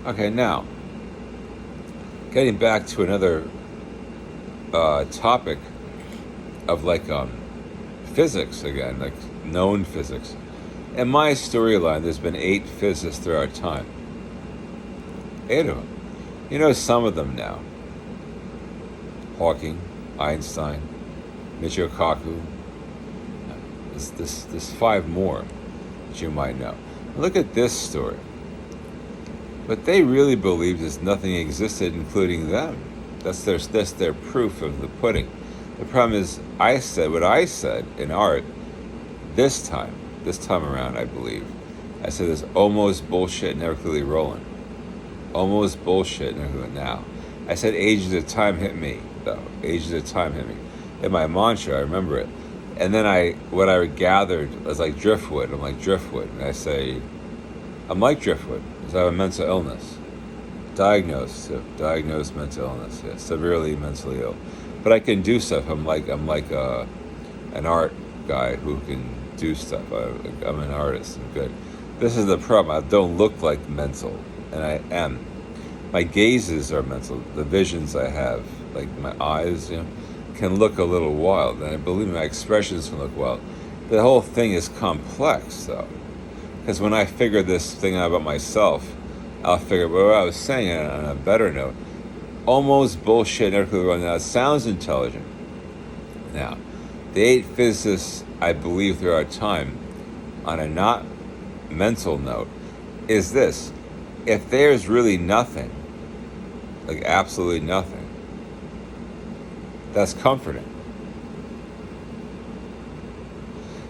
Okay, now, getting back to another topic of physics again, like known physics. In my storyline, there's been 8 physicists throughout time. 8 of them. You know some of them now. Hawking, Einstein, Michio Kaku. There's 5 more that you might know. Look at this story. But they really believed that nothing existed, including them. That's their proof of the pudding. The problem is, I said what I said in art this time around, I believe. I said there's almost bullshit, never clearly rolling. Almost bullshit, never clearly now. I said ages of time hit me, though. Ages of time hit me. In my mantra, I remember it. And then what I gathered was like driftwood. I'm like driftwood. And I say, I'm like driftwood because I have a mental illness. Diagnosed mental illness. Yeah, severely mentally ill. But I can do stuff. I'm like an art guy who can do stuff. I'm an artist. I'm good. This is the problem. I don't look like mental, and I am. My gazes are mental. The visions I have, like my eyes, can look a little wild. And I believe my expressions can look wild. The whole thing is complex, though. Because when I figure this thing out about myself, I'll figure what I was saying on a better note. Almost bullshit, never clearly wrong. Now, it sounds intelligent. Now, the 8 physicists, I believe throughout time, on a not mental note, is this. If there's really nothing, like absolutely nothing, that's comforting.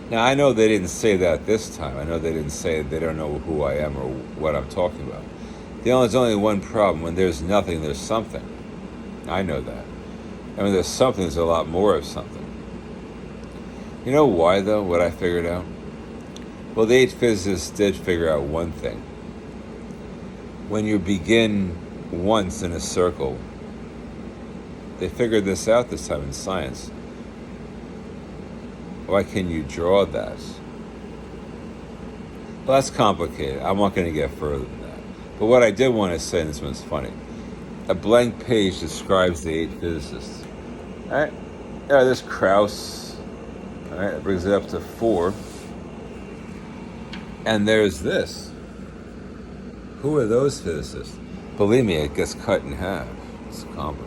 Now, I know they didn't say that this time. I know they didn't say they don't know who I am or what I'm talking about. There's only one problem. When there's nothing, there's something. I know that. And when there's something, there's a lot more of something. You know why, though, what I figured out? Well, the 8 physicists did figure out one thing. When you begin once in a circle, they figured this out this time in science. Why can you draw that? Well, that's complicated. I'm not going to get further than that. But what I did want to say, and this one's funny, a blank page describes the 8 physicists. All right? Yeah, there's Krauss. All right, that brings it up to 4. And there's this. Who are those physicists? Believe me, it gets cut in half. It's complicated.